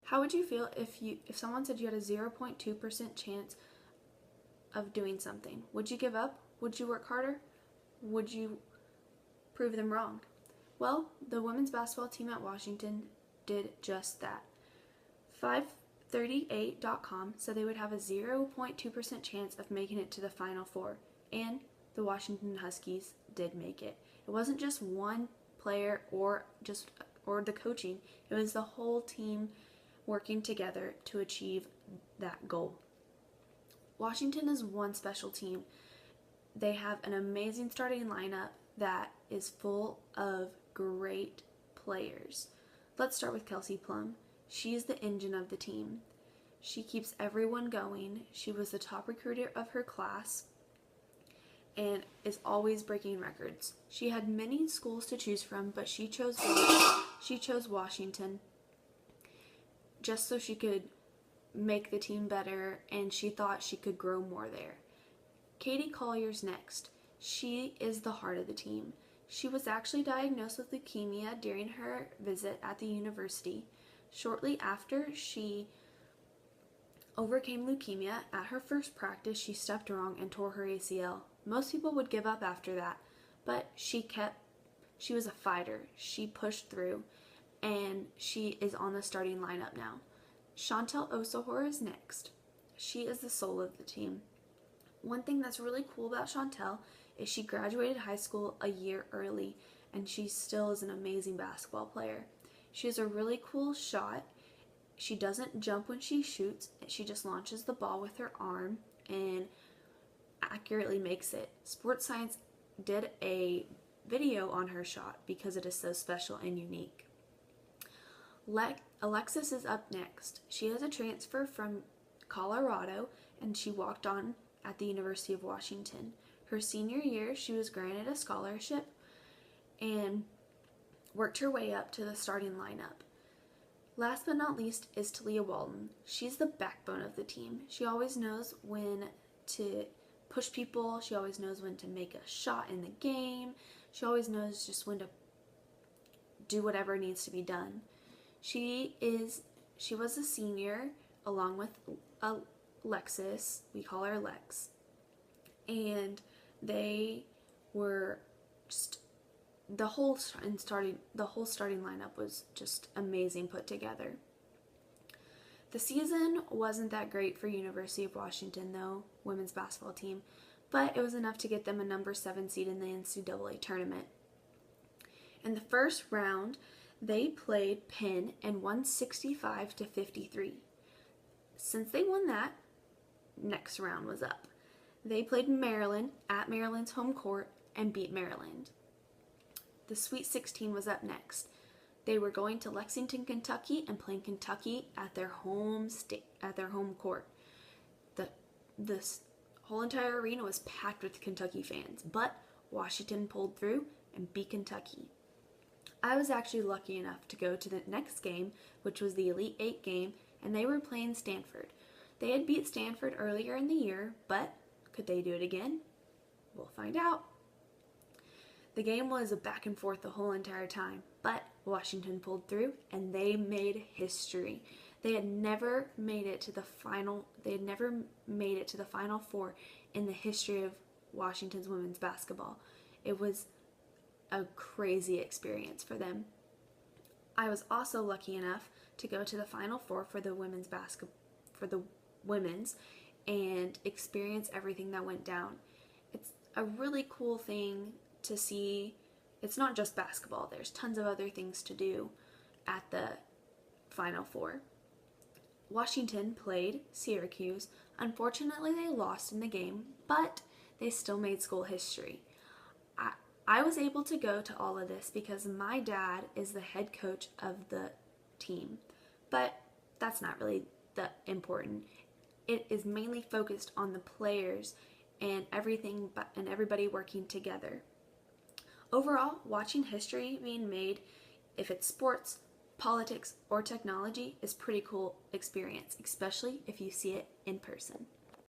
How would you feel if someone said you had a 0.2% chance of doing something? Would you give up? Would you work harder? Would you prove them wrong? Well, the women's basketball team at Washington did just that. 538.com said they would have a 0.2% chance of making it to the Final Four, and the Washington Huskies did make it. It wasn't just one player or the coaching. It was the whole team working together to achieve that goal. Washington is one special team. They have an amazing starting lineup that is full of great players. Let's start with Kelsey Plum. She's the engine of the team. She keeps everyone going. She was the top recruiter of her class and is always breaking records. She had many schools to choose from, but she chose Washington just so she could make the team better, and she thought she could grow more there. Katie Collier's next. She is the heart of the team. She was actually diagnosed with leukemia during her visit at the university. Shortly after she overcame leukemia, at her first practice, she stepped wrong and tore her ACL. Most people would give up after that, but she was a fighter. She pushed through, and she is on the starting lineup now. Chantel Osahor is next. She is the soul of the team. One thing that's really cool about Chantel is she graduated high school a year early, and she still is an amazing basketball player. She has a really cool shot. She doesn't jump when she shoots. She just launches the ball with her arm and accurately makes it. Sports Science did a video on her shot because it is so special and unique. Alexis is up next. She has a transfer from Colorado, and she walked on at the University of Washington. Her senior year, she was granted a scholarship and worked her way up to the starting lineup. Last but not least is Talia Walton. She's the backbone of the team. She always knows when to push people. She always knows when to make a shot in the game. She always knows just when to do whatever needs to be done. She was a senior along with Alexis. We call her Lex. And they were just the whole starting lineup was just amazing put together. The season wasn't that great for University of Washington, though, women's basketball team, but it was enough to get them a number 7 seed in the NCAA tournament. In the first round, they played Penn and won 65-53. Since they won that, next round was up. They played Maryland at Maryland's home court and beat Maryland. The Sweet 16 was up next. They were going to Lexington, Kentucky, and playing Kentucky at their home court. This whole entire arena was packed with Kentucky fans, but Washington pulled through and beat Kentucky. I was actually lucky enough to go to the next game, which was the Elite 8 game, and they were playing Stanford. They had beat Stanford earlier in the year, but could they do it again? We'll find out. The game was a back and forth the whole entire time, but Washington pulled through and they made history. They had never made it to the Final Four in the history of Washington's women's basketball. It was a crazy experience for them. I was also lucky enough to go to the Final Four for the women's and experience everything that went down. It's a really cool thing to see. It's not just basketball. There's tons of other things to do at the Final Four. Washington played Syracuse. Unfortunately, they lost in the game, but they still made school history. I was able to go to all of this because my dad is the head coach of the team, but that's not really that important. It is mainly focused on the players and everything, and everybody working together. Overall, watching history being made, if it's sports, politics, or technology, is a pretty cool experience, especially if you see it in person.